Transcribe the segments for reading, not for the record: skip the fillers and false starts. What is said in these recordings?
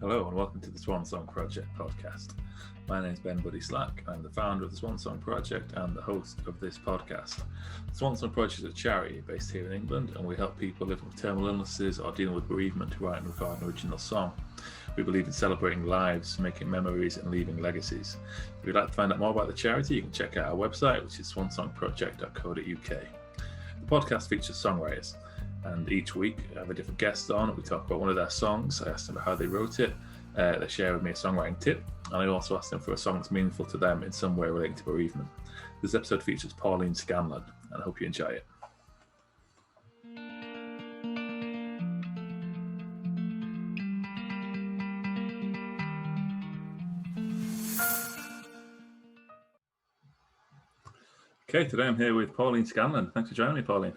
Hello and welcome to the Swan Song Project Podcast. My name is Ben Buddy Slack. I'm the founder of the Swan Song Project and the host of this podcast. The Swan Song Project is a charity based here in England, and we help people living with terminal illnesses or dealing with bereavement to write and record an original song. We believe in celebrating lives, making memories and leaving legacies. If you'd like to find out more about the charity, you can check out our website, which is swansongproject.co.uk. The podcast features songwriters, and each week I have a different guest on. We talk about one of their songs. I ask them how they wrote it. They share with me a songwriting tip, and I also ask them for a song that's meaningful to them in some way relating to bereavement. This episode features Pauline Scanlon, and I hope you enjoy it. Okay, today I'm here with Pauline Scanlon. Thanks for joining me, Pauline.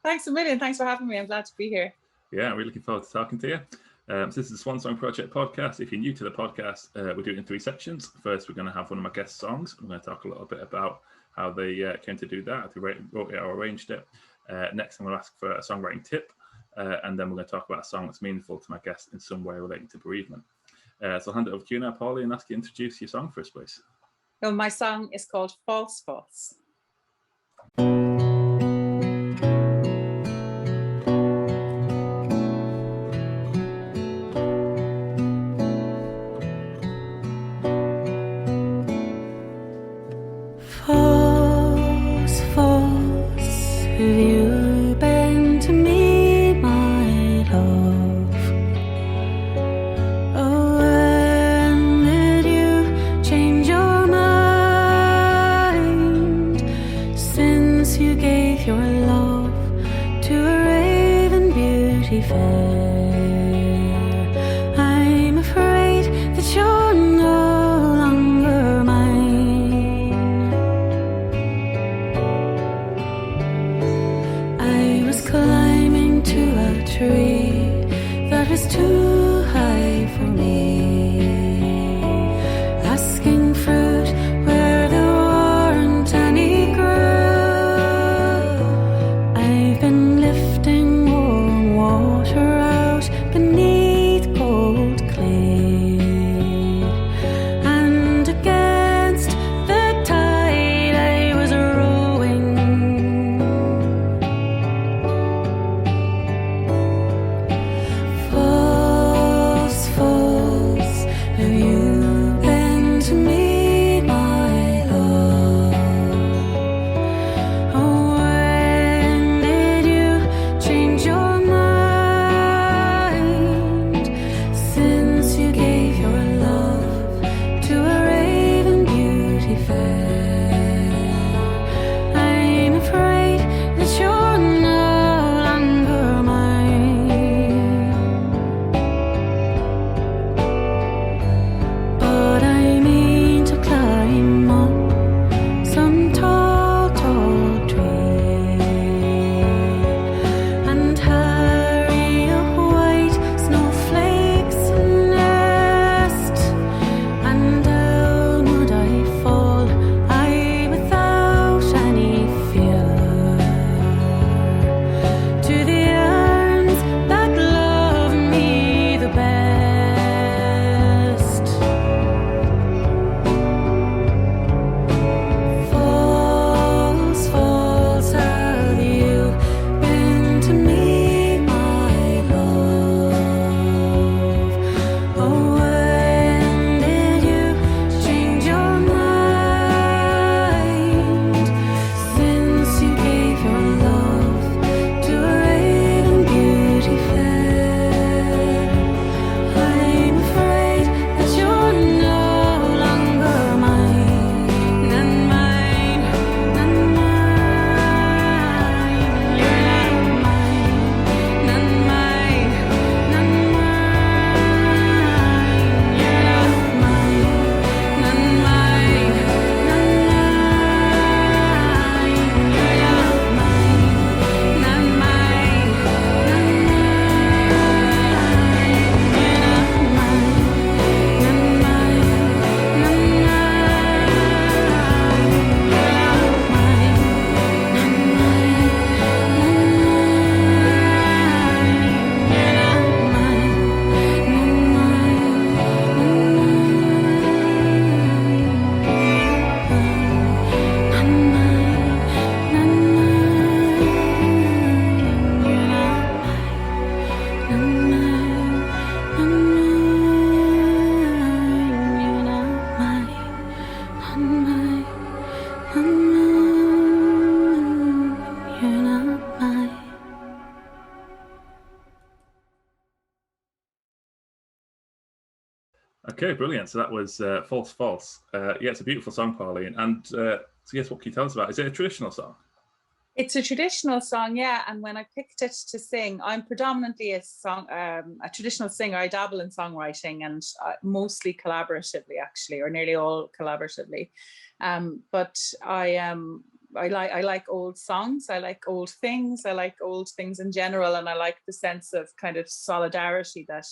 Thanks a million. Thanks for having me. I'm glad to be here. Yeah, I'm really looking forward to talking to you. So this is the Swan Song Project Podcast. If you're new to the podcast, we're doing it in three sections. First, we're going to have one of my guest songs. I'm going to talk a little bit about how they came to do that, if they wrote it or arranged it. Next, I'm going to ask for a songwriting tip. And then we're going to talk about a song that's meaningful to my guest in some way relating to bereavement. So I'll hand it over to you now, Pauline, and ask you to introduce your song for us, please. So my song is called False False. False, false, have you been to me, my love? Oh, when did you change your mind? Since you gave your love to a raven beauty fair, I'm afraid that you're no longer mine. I was climbing to a tree that was too high for me, asking fruit where there weren't any growth. I've been lifting warm water out beneath cold clay, and against the tide I was rowing. False, Okay, brilliant. So that was False False. Yeah, it's a beautiful song, Pauline. And so yes, what can you tell us about? Is it a traditional song? It's a traditional song, yeah. And when I picked it to sing, I'm predominantly a traditional singer. I dabble in songwriting and mostly collaboratively, actually, or nearly all collaboratively. But I like old songs. I like old things. I like old things in general, and I like the sense of kind of solidarity that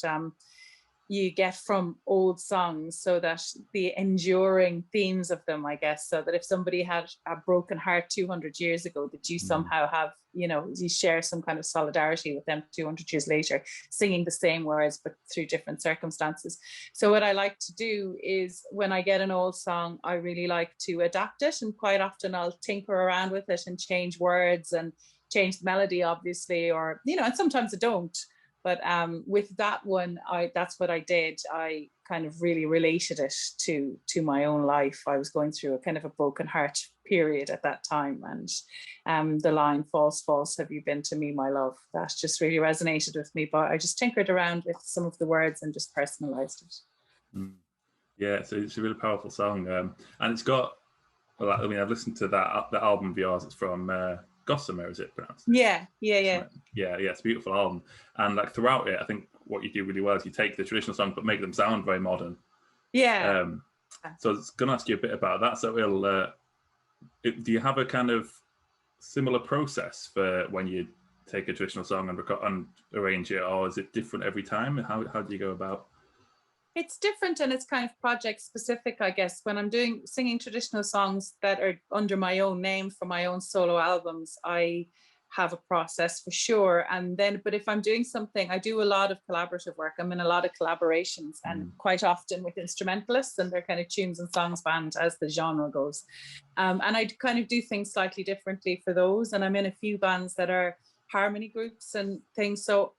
you get from old songs, so that the enduring themes of them, I guess, so that if somebody had a broken heart 200 years ago, that you somehow have, you share some kind of solidarity with them 200 years later, singing the same words, but through different circumstances. So what I like to do is when I get an old song, I really like to adapt it. And quite often I'll tinker around with it and change words and change the melody, obviously, or, and sometimes I don't. But with that one, that's what I did. I kind of really related it to my own life. I was going through a kind of a broken heart period at that time. And the line, false, false, have you been to me, my love? That just really resonated with me. But I just tinkered around with some of the words and just personalized it. Yeah, so it's a really powerful song. And it's got, well, I mean, I've listened to the album of yours. It's from Gossamer, is it pronounced? Yeah. It's a beautiful album. And like throughout it, I think what you do really well is you take the traditional songs but make them sound very modern. Yeah. So I was going to ask you a bit about that. So do you have a kind of similar process for when you take a traditional song and record and arrange it, or is it different every time? How do you go about? It's different, and it's kind of project specific, I guess. When I'm singing traditional songs that are under my own name for my own solo albums, I have a process for sure. But if I'm doing something, I do a lot of collaborative work. I'm in a lot of collaborations and quite often with instrumentalists and their kind of tunes and songs band as the genre goes. And I kind of do things slightly differently for those. And I'm in a few bands that are harmony groups and things, so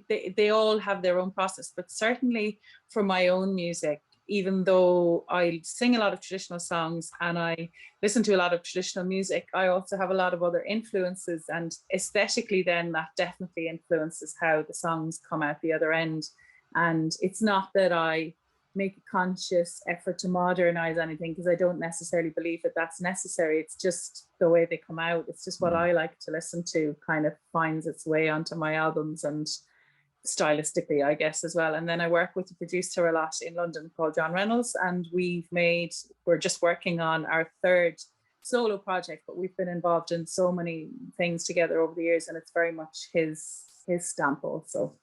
they all have their own process. But certainly for my own music, even though I sing a lot of traditional songs and I listen to a lot of traditional music, I also have a lot of other influences, and aesthetically then that definitely influences how the songs come out the other end. And it's not that I make a conscious effort to modernize anything, because I don't necessarily believe that that's necessary. It's just the way they come out. It's just what I like to listen to kind of finds its way onto my albums, and stylistically, I guess, as well. And then I work with a producer a lot in London called John Reynolds, and we're just working on our third solo project, but we've been involved in so many things together over the years, and it's very much his stamp also.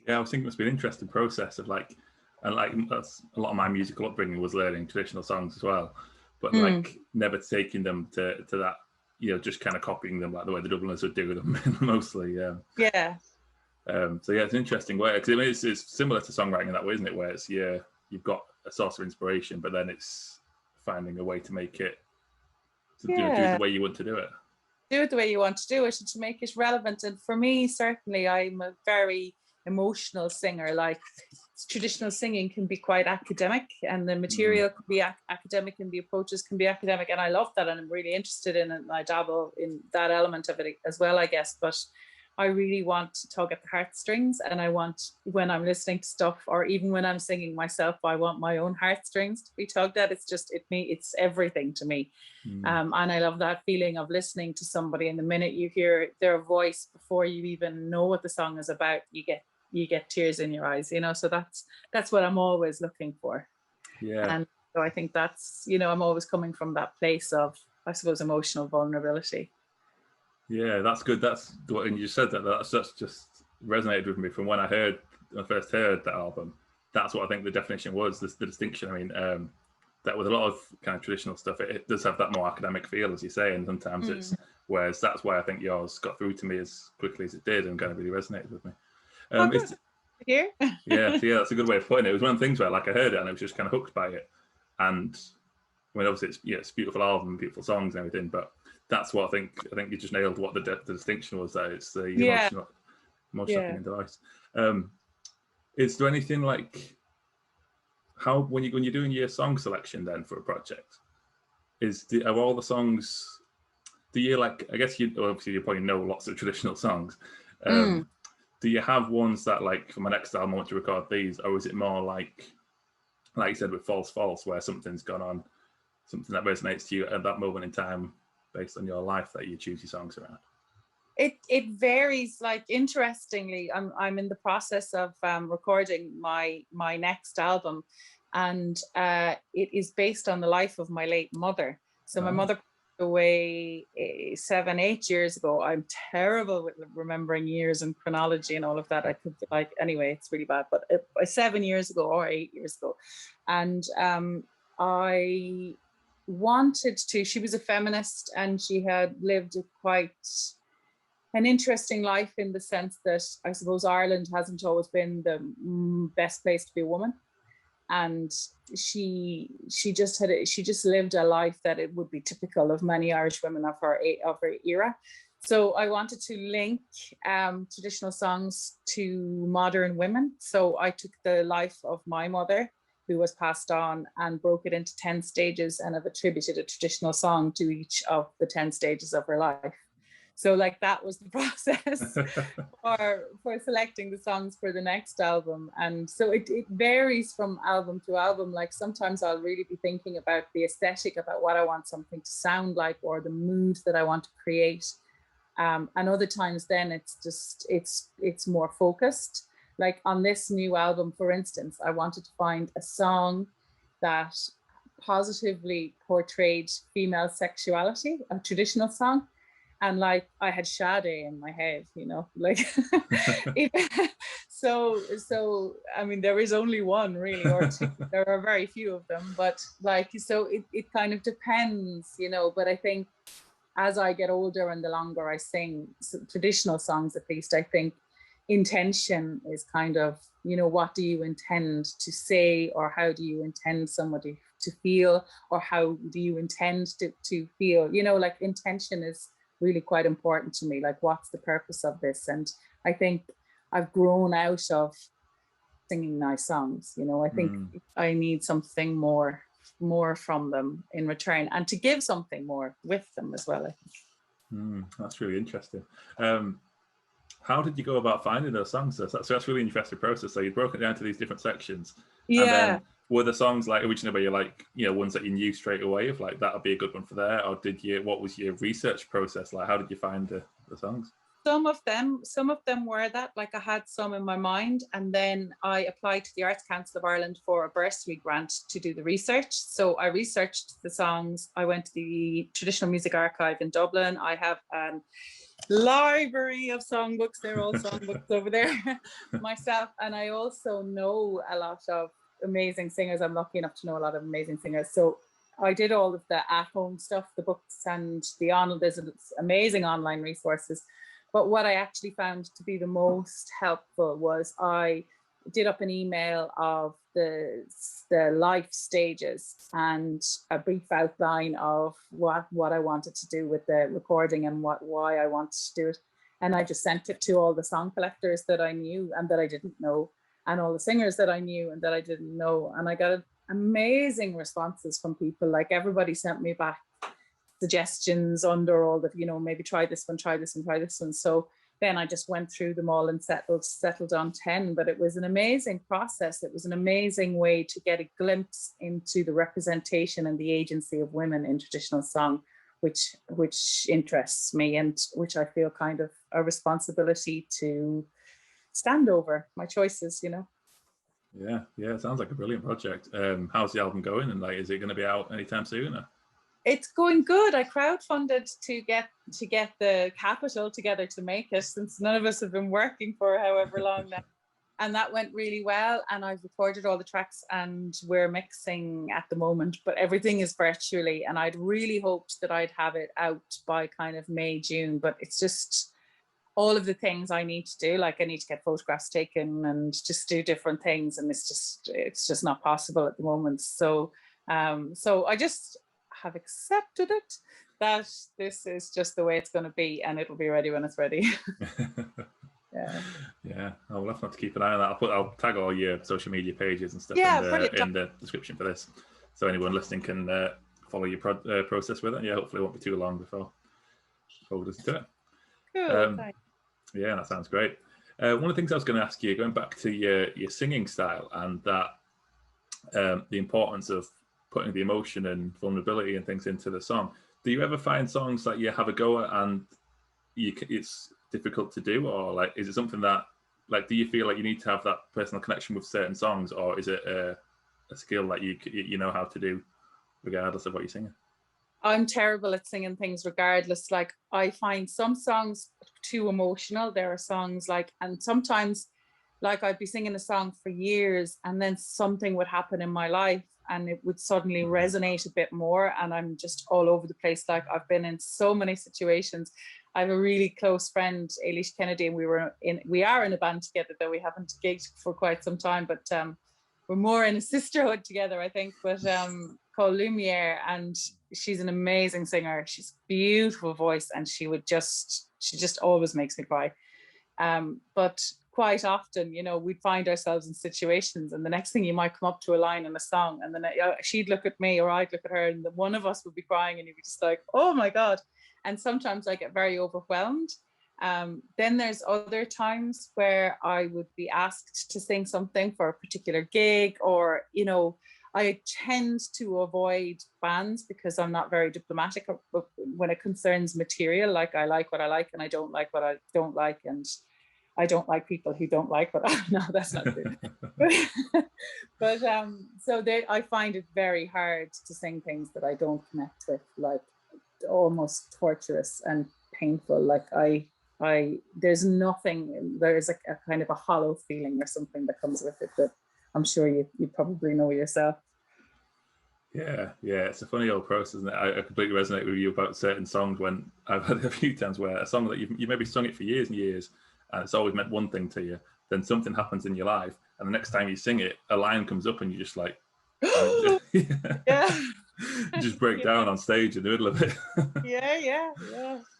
Yeah, I was thinking it's been an interesting process of that's a lot of my musical upbringing was learning traditional songs as well, but like never taking them to that, just kind of copying them like the way the Dubliners would do them mostly. So yeah, it's an interesting way, because it's similar to songwriting in that way, isn't it? Where it's you've got a source of inspiration, but then it's finding a way to make it do it the way you want to do it. Do it the way you want to do it, and to make it relevant. And for me, certainly, I'm a very emotional singer. Like, traditional singing can be quite academic, and the material can be academic, and the approaches can be academic, and I love that, and I'm really interested in it, and I dabble in that element of it as well, I guess. But I really want to tug at the heartstrings, and I want, when I'm listening to stuff, or even when I'm singing myself, I want my own heartstrings to be tugged at. It's everything to me. And I love that feeling of listening to somebody, and the minute you hear their voice before you even know what the song is about, you get tears in your eyes, so that's what I'm always looking for. And so I think that's, I'm always coming from that place of, I suppose, emotional vulnerability. Yeah, that's good. That's what, and you said that's just resonated with me from when I first heard that album. That's what I think the definition was, the distinction. I mean, that with a lot of kind of traditional stuff, it does have that more academic feel, as you say, and sometimes it's, whereas that's why I think yours got through to me as quickly as it did and kind of really resonated with me. Here? yeah, that's a good way of putting it. It was one of the things where, like, I heard it and I was just kind of hooked by it. And I mean, obviously, it's a beautiful album, beautiful songs and everything, but that's what I think you just nailed what the distinction was there. It's the emotional device. Is there anything like how when you're doing your song selection then for a project, are all the songs? Do you, like, I guess you probably know lots of traditional songs. Do do you have ones that like for my next album I want to record these, or is it more like you said with False where something's gone on, something that resonates to you at that moment in time based on your life that you choose your songs around? It varies. Like, interestingly, I'm in the process of recording my next album, and it is based on the life of my late mother. So my mother passed away 7-8 years ago. I'm terrible with remembering years and chronology and all of that. I could, like, anyway, it's really bad. But 7 years ago or 8 years ago, and I wanted to. She was a feminist, and she had lived quite an interesting life in the sense that I suppose Ireland hasn't always been the best place to be a woman, and she just lived a life that it would be typical of many Irish women of her era. So I wanted to link traditional songs to modern women. So I took the life of my mother, who was passed on, and broke it into 10 stages, and have attributed a traditional song to each of the 10 stages of her life. So like that was the process for selecting the songs for the next album. And so it varies from album to album. Like sometimes I'll really be thinking about the aesthetic, about what I want something to sound like, or the mood that I want to create. And other times then it's more focused. Like on this new album, for instance, I wanted to find a song that positively portrayed female sexuality, a traditional song. And like I had Sade in my head, you know, like so I mean, there is only one really, or two. There are very few of them, but like, so it kind of depends, you know. But I think as I get older and the longer I sing traditional songs, at least, I think intention is kind of, you know, what do you intend to say, or how do you intend somebody to feel, or how do you intend to feel, you know, like intention is really quite important to me. Like, what's the purpose of this? And I think I've grown out of singing nice songs, you know. I think I need something more from them in return, and to give something more with them as well, I think. That's really interesting. How did you go about finding those songs? So that's really interesting process. So you broke it down to these different sections. Yeah. And then were the songs like originally where you're like, you know, ones that you knew straight away of like, that'll be a good one for there? Or what was your research process like? How did you find the songs? Some of them were that, like I had some in my mind, and then I applied to the Arts Council of Ireland for a bursary grant to do the research. So I researched the songs. I went to the Traditional Music Archive in Dublin. I have a library of songbooks. They're all songbooks over there myself. And I also know a lot of amazing singers. I'm lucky enough to know a lot of amazing singers. So I did all of the at-home stuff, the books, and there's amazing online resources. But what I actually found to be the most helpful was I did up an email of the life stages and a brief outline of what I wanted to do with the recording and why I wanted to do it. And I just sent it to all the song collectors that I knew and that I didn't know, and all the singers that I knew and that I didn't know. And I got amazing responses from people. Like, everybody sent me back suggestions under all the, you know, maybe try this one, try this one, try this one. So then I just went through them all and settled on 10. But it was an amazing process. It was an amazing way to get a glimpse into the representation and the agency of women in traditional song, which interests me, and which I feel kind of a responsibility to stand over my choices, you know. Yeah, it sounds like a brilliant project. How's the album going, and like, is it going to be out anytime soon? It's going good. I crowdfunded to get the capital together to make it, since none of us have been working for however long now. And that went really well. And I've recorded all the tracks and we're mixing at the moment, but everything is virtually. And I'd really hoped that I'd have it out by kind of May, June, but it's just all of the things I need to do. Like, I need to get photographs taken and just do different things. And it's just not possible at the moment. So I just have accepted it, that this is just the way it's going to be, and it'll be ready when it's ready. Yeah. I'll have to keep an eye on that. I'll tag all your social media pages and stuff in the description for this, so anyone listening can follow your process with it. Yeah, hopefully it won't be too long before we listen to it. Cool. Yeah, that sounds great. One of the things I was going to ask you, going back to your singing style and that the importance of putting the emotion and vulnerability and things into the song. Do you ever find songs that you have a go at and it's difficult to do, or like is it something that like do you feel like you need to have that personal connection with certain songs, or is it a skill that you know how to do regardless of what you're singing? I'm terrible at singing things regardless. Like I find some songs too emotional. There are songs like, and sometimes like I'd be singing a song for years and then something would happen in my life and it would suddenly resonate a bit more, and I'm just all over the place. Like I've been in so many situations. I have a really close friend, Ailish Kennedy, and we are in a band together, though we haven't gigged for quite some time, but we're more in a sisterhood together, I think, but called Lumiere, and she's an amazing singer. She's a beautiful voice, and she just always makes me cry. But quite often, you know, we'd find ourselves in situations and the next thing you might come up to a line in a song and then she'd look at me or I'd look at her and one of us would be crying and you'd be just like, oh my God. And sometimes I get very overwhelmed. Then there's other times where I would be asked to sing something for a particular gig, or, you know, I tend to avoid bands because I'm not very diplomatic when it concerns material. Like I like what I like and I don't like what I don't like, and I don't like people who don't like what I no, that's not true. But I find it very hard to sing things that I don't connect with, like almost torturous and painful. Like there's a kind of a hollow feeling or something that comes with it that I'm sure you probably know yourself. Yeah, it's a funny old process, isn't it? I completely resonate with you about certain songs when I've had a few times where a song that you maybe sung it for years and years, and it's always meant one thing to you. Then something happens in your life, and the next time you sing it, a line comes up, and you're just like, yeah, you just break down on stage in the middle of it. yeah,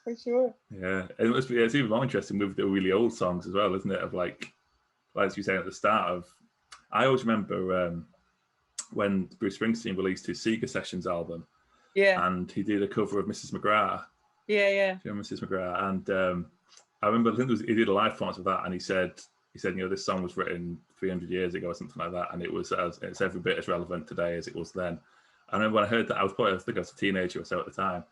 for sure. Yeah, it's even more interesting with the really old songs as well, isn't it? Of like as you say at the start of, I always remember when Bruce Springsteen released his Seeger Sessions album. Yeah, and he did a cover of Mrs. McGrath. Yeah. Mrs. McGrath, and I remember he did a live performance of that, and he said, you know, this song was written 300 years ago or something like that, and it's every bit as relevant today as it was then. I remember when I heard that, I think I was a teenager or so at the time.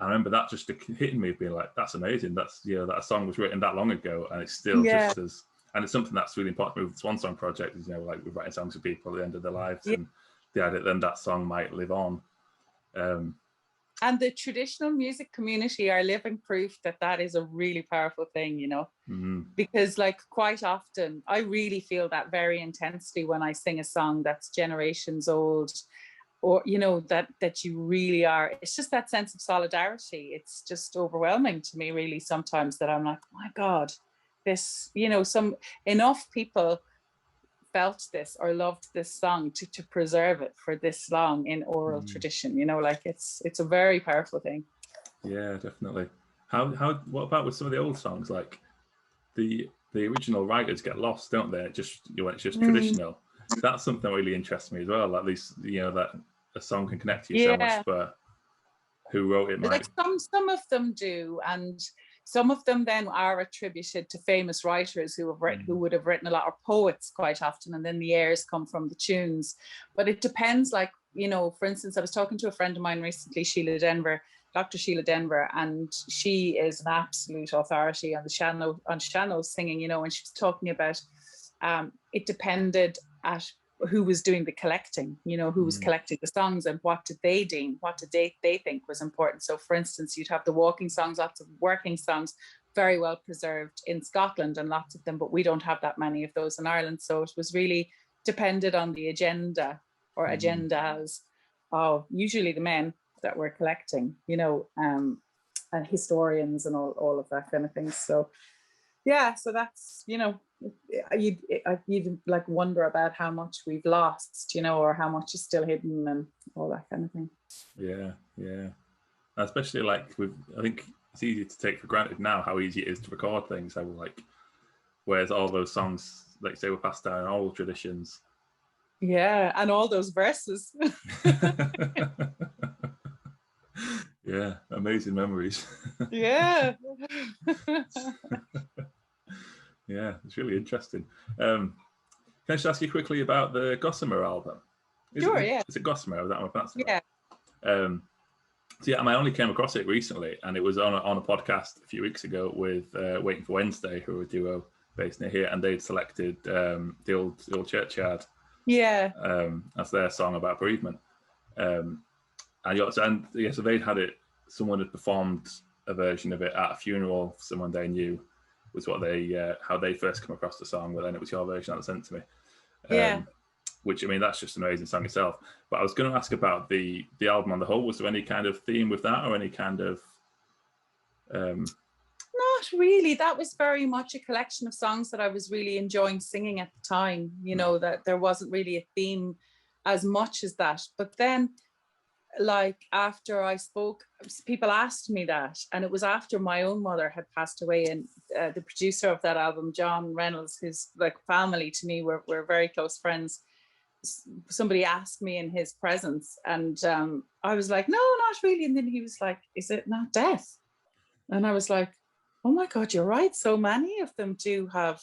I remember that just hitting me, being like, that's amazing. That's, you know, that song was written that long ago, and it's still just as, and it's something that's really important with the Swan Song Project, is, you know, like we're writing songs for people at the end of their lives, and the idea that then that song might live on. And the traditional music community are living proof that is a really powerful thing, you know, because like quite often I really feel that very intensely when I sing a song that's generations old, or, you know, that you really are. It's just that sense of solidarity. It's just overwhelming to me really sometimes that I'm like, oh my God, this, you know, enough people felt this or loved this song to preserve it for this long in oral tradition, you know, like it's a very powerful thing. Yeah, definitely. What about with some of the old songs, like the original writers get lost, don't they? It's just traditional. That's something that really interests me as well, at least, you know, that a song can connect to you so much, but who wrote it might. Like some of them do, and some of them then are attributed to famous writers who would have written a lot, or poets quite often, and then the airs come from the tunes. But it depends, like, you know, for instance, I was talking to a friend of mine recently, Dr. Sheila Denver, and she is an absolute authority on Shannon singing, you know, and she was talking about it depended at who was doing the collecting, you know, who was collecting the songs and what did they think was important. So for instance, you'd have the walking songs, lots of working songs, very well preserved in Scotland, and lots of them, but we don't have that many of those in Ireland. So it was really depended on the agenda or agendas of usually the men that were collecting, you know, and historians and all of that kind of thing. So yeah, so that's, you know, you'd like wonder about how much we've lost, you know, or how much is still hidden and all that kind of thing. Yeah. Especially like I think it's easy to take for granted now how easy it is to record things. How like, whereas all those songs, like say, were passed down in oral traditions. Yeah, and all those verses. Yeah, amazing memories. Yeah. Yeah, it's really interesting. Can I just ask you quickly about the Gossamer album? Sure, yeah. Is it Gossamer? Is that my pronouncing? Yeah. So yeah, I only came across it recently, and it was on a podcast a few weeks ago with Waiting for Wednesday, who are a duo based near here, and they'd selected the old Churchyard as their song about bereavement. So they'd had it. Someone had performed a version of it at a funeral for someone they knew. Was what they how they first come across the song. But then it was your version that was sent to me. Which, I mean, that's just an amazing song itself. But I was going to ask about the album on the whole. Was there any kind of theme with that, or any kind of? Not really. That was very much a collection of songs that I was really enjoying singing at the time. You know, that there wasn't really a theme as much as that. But then, like, after I spoke, people asked me that, and it was after my own mother had passed away, and the producer of that album, John Reynolds, who's like family to me, we're very close friends. Somebody asked me in his presence, and I was like, no, not really. And then he was like, is it not death? And I was like, oh my God, you're right. So many of them do have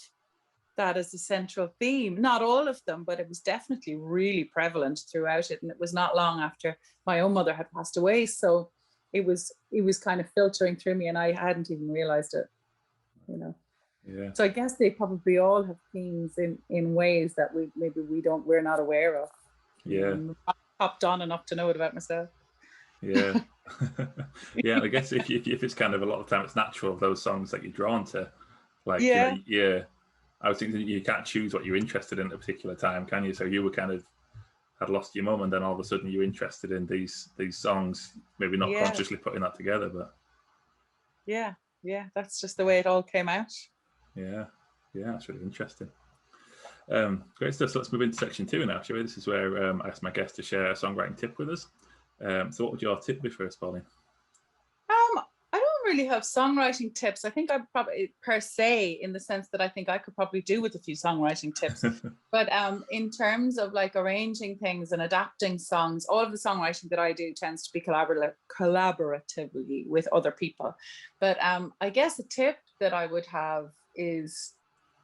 that as a central theme. Not all of them, but it was definitely really prevalent throughout it. And it was not long after my own mother had passed away. So it was kind of filtering through me, and I hadn't even realized it, you know. Yeah. So I guess they probably all have themes in ways that we're not aware of. Yeah. I popped on enough to know it about myself. Yeah. Yeah. I guess if it's kind of a lot of the time it's natural of those songs that you're drawn to. Like, yeah. I was thinking you can't choose what you're interested in at a particular time, can you? So you were kind of had lost your mum, and then all of a sudden you're interested in these songs, maybe not consciously putting that together, but yeah, that's just the way it all came out. Yeah, that's really interesting. Great stuff. So let's move into section 2 now, shall we? This is where I ask my guests to share a songwriting tip with us. So what would your tip be first, Pauline? I don't really have songwriting tips. I think I probably, per se, in the sense that I think I could probably do with a few songwriting tips. But in terms of like arranging things and adapting songs, all of the songwriting that I do tends to be collaboratively with other people. But I guess a tip that I would have is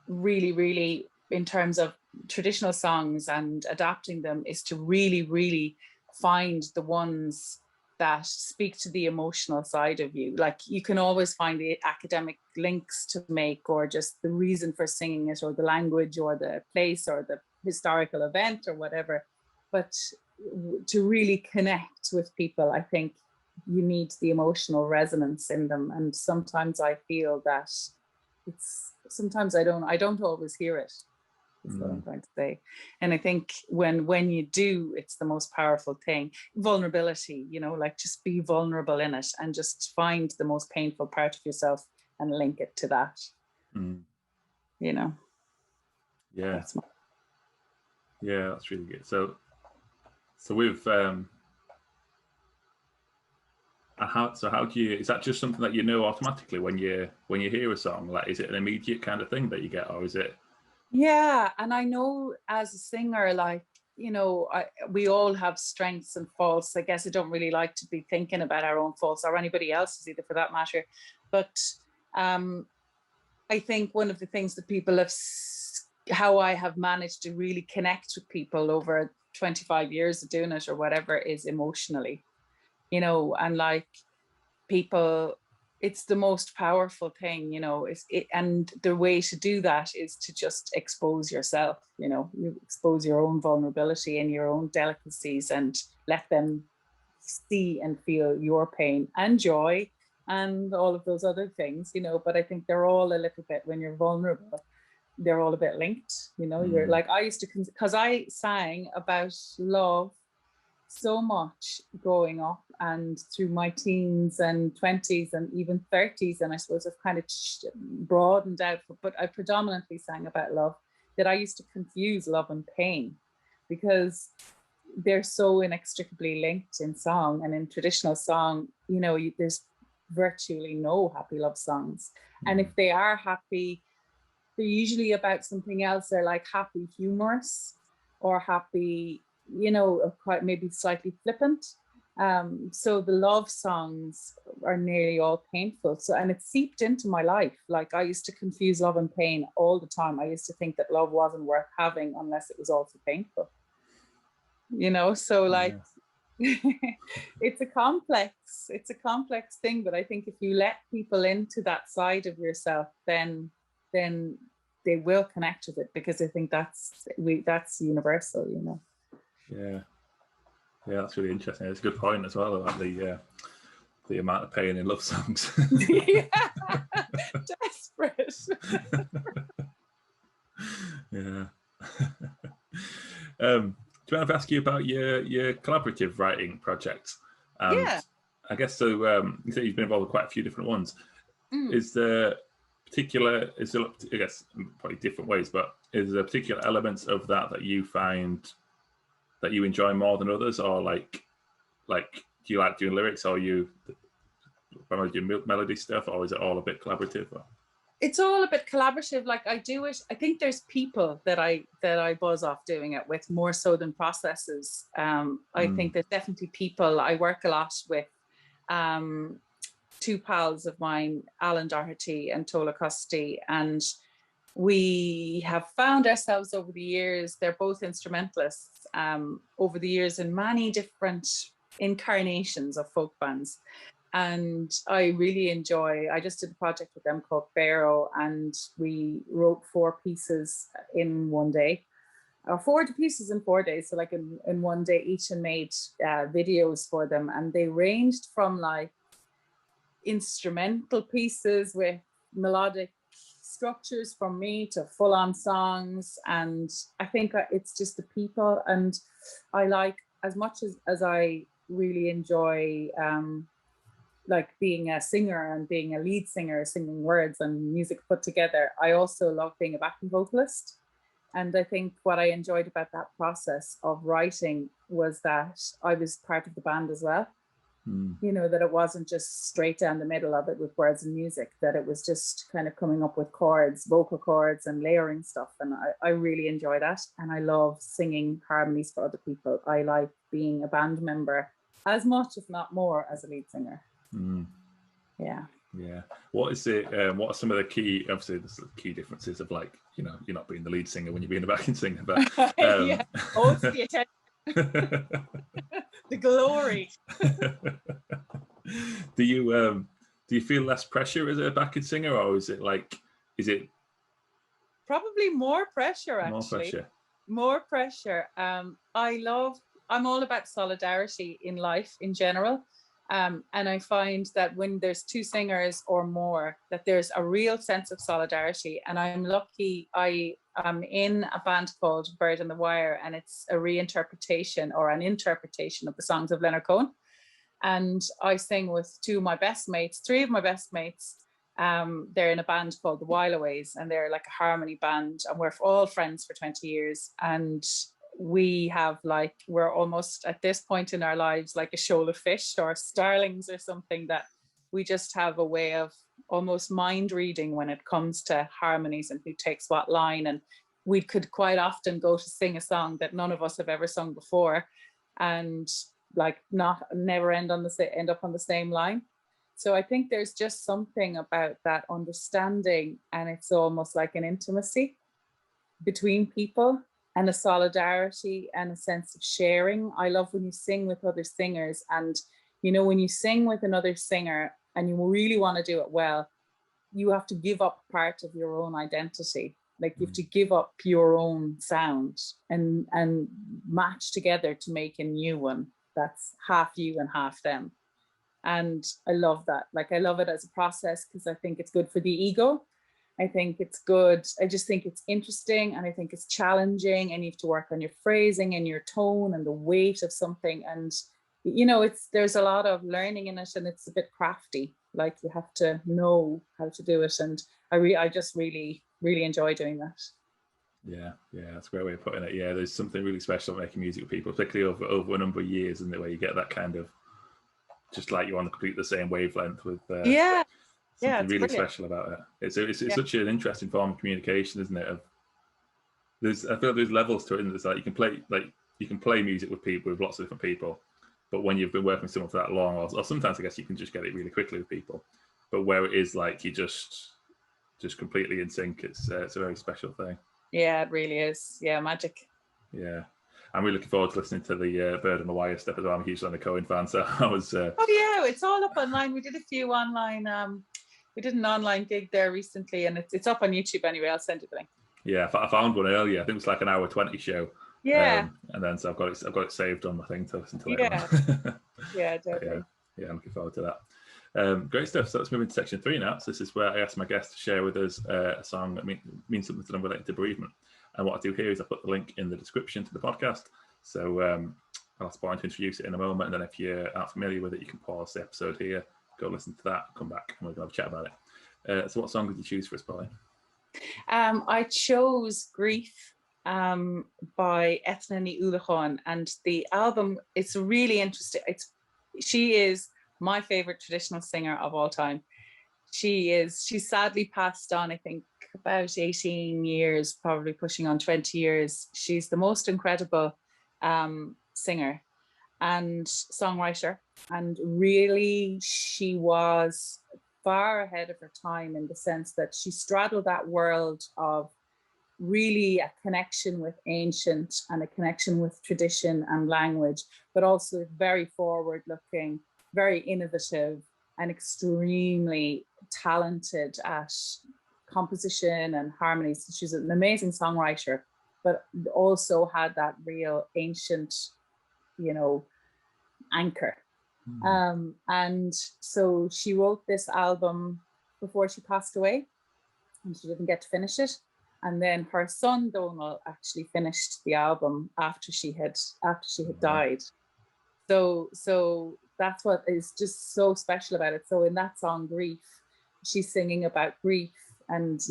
really, really, in terms of traditional songs and adapting them, is to really, really find the ones that speak to the emotional side of you. Like, you can always find the academic links to make, or just the reason for singing it, or the language, or the place, or the historical event, or whatever. But to really connect with people, I think you need the emotional resonance in them. And sometimes I feel that sometimes I don't always hear it. That's what I'm trying to say. And I think when you do, it's the most powerful thing. Vulnerability, you know, like, just be vulnerable in it and just find the most painful part of yourself and link it to that. You know. Yeah. That's really good. So with how do you, is that just something that you know automatically when you hear a song? Like, is it an immediate kind of thing that you get, or is it? Yeah, and I know as a singer, like, you know, we all have strengths and faults. I guess I don't really like to be thinking about our own faults, or anybody else's either, for that matter. But I think one of the things that people have, how I have managed to really connect with people over 25 years of doing it or whatever, is emotionally, you know. And like, people, it's the most powerful thing, you know. And the way to do that is to just expose yourself, you know. You expose your own vulnerability and your own delicacies, and let them see and feel your pain and joy and all of those other things, you know. But I think they're all a little bit, when you're vulnerable, they're all a bit linked, you know. You're like, I used to, because I sang about love so much growing up and through my teens and 20s and even 30s, and I suppose I've kind of broadened out, but I predominantly sang about love, that I used to confuse love and pain, because they're so inextricably linked in song. And in traditional song, you know, there's virtually no happy love songs. And if they are happy, they're usually about something else. They're like happy humorous, or happy, you know, quite maybe slightly flippant. So the love songs are nearly all painful. So, and it seeped into my life. Like I used to confuse love and pain all the time. I used to think that love wasn't worth having unless it was also painful. So like, it's a complex thing. But I think if you let people into that side of yourself, then they will connect with it, because I think that's universal, Yeah, that's really interesting. It's a good point as well about the amount of pain in love songs. Yeah, desperate. Yeah. Do you mind if I ask you about your collaborative writing project? Yeah. I guess so. You say you've been involved with quite a few different ones. Is there I guess probably different ways, but is there particular elements of that you find that you enjoy more than others, or like do you like doing lyrics, or you do melody stuff, or is it all a bit collaborative? It's all a bit collaborative. Like I do it. I think there's people that I buzz off doing it with more so than processes. I think there's definitely people. I work a lot with two pals of mine, Alan Doherty and Tola Custy, and we have found ourselves over the years, they're both instrumentalists, over the years in many different incarnations of folk bands. And I really I just did a project with them called Pharaoh, and we wrote 4 pieces in one day, or 4 pieces in 4 days. So like in one day each, and made videos for them. And they ranged from like instrumental pieces with melodic structures from me to full-on songs. And I think it's just the people. And I like, as much as I really enjoy like being a singer and being a lead singer, singing words and music put together, I also love being a backing vocalist. And I think what I enjoyed about that process of writing was that I was part of the band as well. That it wasn't just straight down the middle of it with words and music, that it was just kind of coming up with chords, vocal chords, and layering stuff. And I really enjoy that. And I love singing harmonies for other people. I like being a band member as much, if not more, as a lead singer. Yeah. What are some of the key, obviously there's the key differences of, like, you're not being the lead singer when you're being a backing singer, but yeah. Oh, it's the attention. The glory. Do you feel less pressure as a backing singer, or is it probably more pressure, actually? More pressure. I'm all about solidarity in life in general. And I find that when there's 2 singers or more, that there's a real sense of solidarity. And I'm lucky. I am in a band called Bird and the Wire, and it's a reinterpretation or an interpretation of the songs of Leonard Cohen. And I sing with 3 of my best mates. They're in a band called the Whileaways, and they're like a harmony band, and we're all friends for 20 years. And we have we're almost at this point in our lives like a shoal of fish or starlings or something, that we just have a way of almost mind reading when it comes to harmonies and who takes what line. And we could quite often go to sing a song that none of us have ever sung before, and never end up on the same line. So I think there's just something about that understanding, and it's almost like an intimacy between people, and a solidarity and a sense of sharing. I love when you sing with other singers, and when you sing with another singer and you really want to do it well, you have to give up part of your own identity. Like you have to give up your own sound and match together to make a new one that's half you and half them. And I love that. I love it as a process, because I think it's good for the ego. I think it's good. I just think it's interesting, and I think it's challenging, and you have to work on your phrasing and your tone and the weight of something. And, there's a lot of learning in it, and it's a bit crafty. Like you have to know how to do it. And I just really, really enjoy doing that. Yeah, that's a great way of putting it. Yeah, there's something really special making music with people, particularly over a number of years, isn't it, where you get that kind of, just like you're on completely the same wavelength with something really brilliant. Special about it. It's such an interesting form of communication, isn't it? I feel like there's levels to it, and it's like you can play music with lots of different people, But when you've been working with someone for that long, or sometimes I guess you can just get it really quickly with people. But where it is like you just completely in sync, it's a very special thing. Yeah, it really is. Yeah, magic. Yeah. I'm really looking forward to listening to the Bird on the Wire stuff as well. I'm a huge Leonard Cohen fan, so I was... Oh yeah, it's all up online. We did a few online... we did an online gig there recently, and it's up on YouTube anyway. I'll send you the link. Yeah, I found one earlier. I think it was like an hour 20 show. Yeah. And then so I've got it saved on my thing to listen to later Yeah. on. Yeah, definitely. Yeah, I'm looking forward to that. Great stuff. So let's move into section 3 now. So this is where I ask my guests to share with us a song that means something to them related to bereavement. And what I do here is I put the link in the description to the podcast. So I'll ask Pauline to introduce it in a moment. And then if you aren't familiar with it, you can pause the episode here, go listen to that, come back, and we're going to have a chat about it. So what song did you choose for us, Pauline? I chose Grief by Ethna Ní Uallacháin, and the album, it's really interesting. She is my favorite traditional singer of all time. She sadly passed on, I think, about 18 years, probably pushing on 20 years. She's the most incredible singer and songwriter, and really she was far ahead of her time in the sense that she straddled that world of really a connection with ancient and a connection with tradition and language, but also very forward looking, very innovative, and extremely talented at composition and harmonies. She's an amazing songwriter, but also had that real ancient, anchor. And so she wrote this album before she passed away, and she didn't get to finish it. And then her son Donal actually finished the album after she had died. So that's what is just so special about it. So in that song Grief, she's singing about grief, and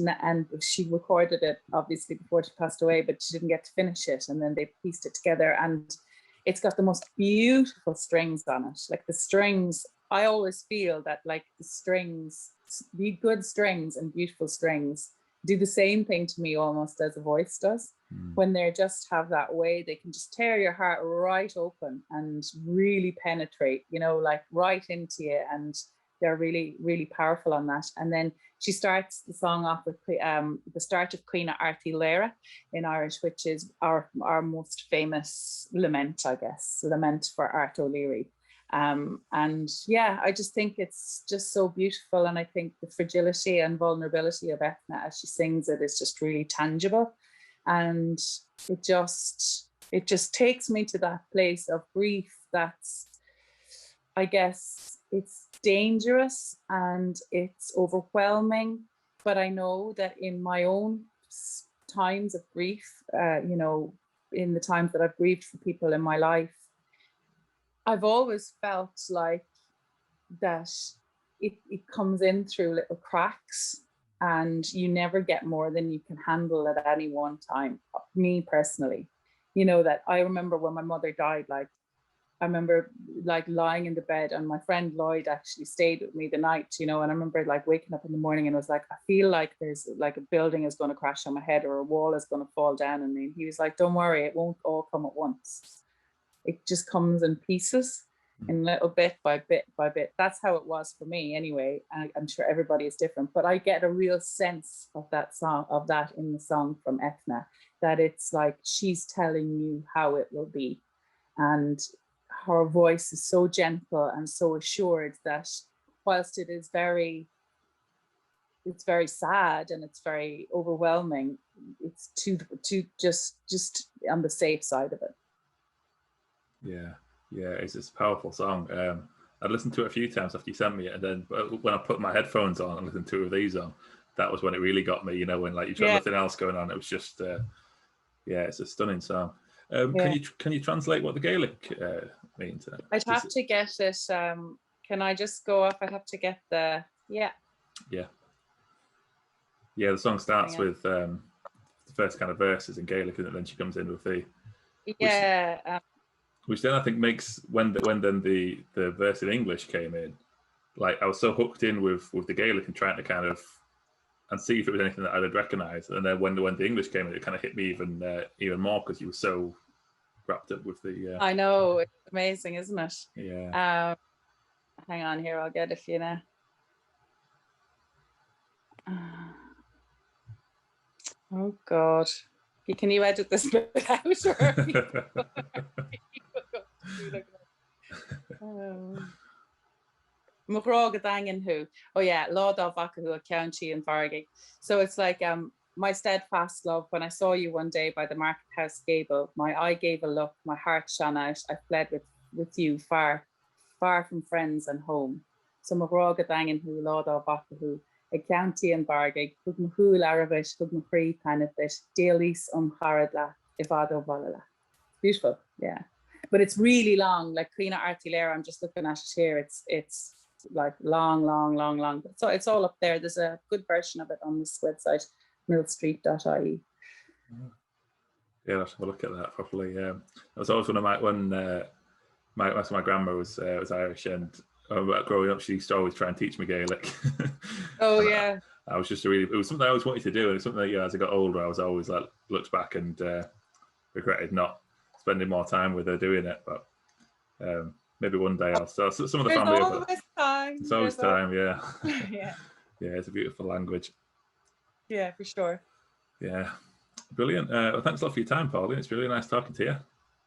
she recorded it obviously before she passed away, but she didn't get to finish it, and then they pieced it together, and it's got the most beautiful strings on it. Like the strings, I always feel that like the strings, the good strings and beautiful strings do the same thing to me almost as a voice does. When they just have that way, they can just tear your heart right open and really penetrate, like right into you. And they're really, really powerful on that. And then she starts the song off with the start of Cuoine Artí Léire in Irish, which is our most famous lament, I guess, lament for Art O'Leary. And yeah, I just think it's just so beautiful. And I think the fragility and vulnerability of Ethna as she sings it is just really tangible. And it just takes me to that place of grief that's, I guess, it's dangerous and it's overwhelming. But I know that in my own times of grief, in the times that I've grieved for people in my life, I've always felt like that it comes in through little cracks, and you never get more than you can handle at any one time. Me personally, that I remember when my mother died, I remember lying in the bed, and my friend Lloyd actually stayed with me the night, and I remember waking up in the morning and was like, I feel like there's a building is going to crash on my head or a wall is going to fall down on me. And he was like, don't worry, it won't all come at once. It just comes in pieces, in little bit by bit by bit. That's how it was for me anyway. And I'm sure everybody is different, but I get a real sense of that in the song from Ethna, that it's like she's telling you how it will be. And her voice is so gentle and so assured that whilst it's very sad and it's very overwhelming, it's to just on the safe side of it. Yeah, it's a powerful song. I listened to it a few times after you sent me it, and then when I put my headphones on and listened to 2 of these on, that was when it really got me. When you've got nothing else going on, it was just it's a stunning song. Can you translate what the Gaelic means? I'd have to get it. Can I just go off? I have to get the Yeah. The song starts with the first kind of verses in Gaelic, and then she comes in with the which then I think makes when then the verse in English came in, I was so hooked in with the Gaelic and trying to kind of and see if it was anything that I'd recognise. And then when the English came in, it kind of hit me even more because you were so wrapped up with the. I know, it's amazing, isn't it? Yeah. Hang on here, I'll get it for you now. Oh God, can you edit this bit out? Who? Oh yeah, Lord of Akahu, County and Vargig. So it's like my steadfast love. When I saw you one day by the market house gable, my eye gave a look, my heart shone out. I fled with you far from friends and home. So who, Lord of Akahu, a county and Vargig, Hugmahul Arabish, Hugmahri Panabit, Delis Haradla, Ivado Valala. Beautiful, yeah. But it's really long, like Queen Artilera. I'm just looking at it here. It's like long. So it's all up there. There's a good version of it on this website, millstreet.ie. Yeah, I'll have a look at that properly. That was always one of my grandma was Irish, and growing up, she used to always try and teach me Gaelic. Oh yeah. I was just it was something I always wanted to do, and it's something that, as I got older, I was always like looked back and regretted not spending more time with her doing it. But maybe one day I'll start. Some of the family. There's always time. It's always time, yeah. Yeah. Yeah, it's a beautiful language. Yeah, for sure. Yeah, brilliant. Well, thanks a lot for your time, Pauline. It's really nice talking to you.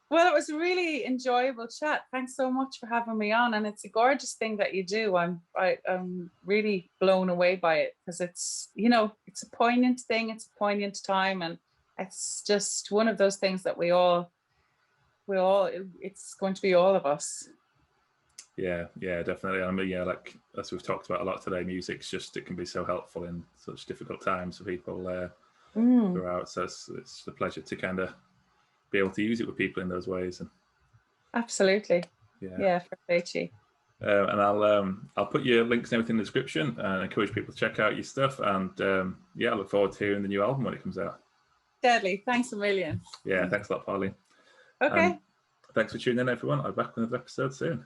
Well, it was a really enjoyable chat. Thanks so much for having me on, and it's a gorgeous thing that you do. I'm really blown away by it, because it's it's a poignant thing. It's a poignant time, and it's just one of those things that we all it's going to be all of us. Yeah, definitely. I mean, like as we've talked about a lot today, music's it can be so helpful in such difficult times for people throughout. So it's a pleasure to kind of be able to use it with people in those ways. And absolutely. Yeah, for Beachy. And I'll put your links and everything in the description, and encourage people to check out your stuff. And I look forward to hearing the new album when it comes out. Deadly. Thanks a million. Yeah, thanks a lot, Pauline. Okay. Thanks for tuning in, everyone. I'll be back with another episode soon.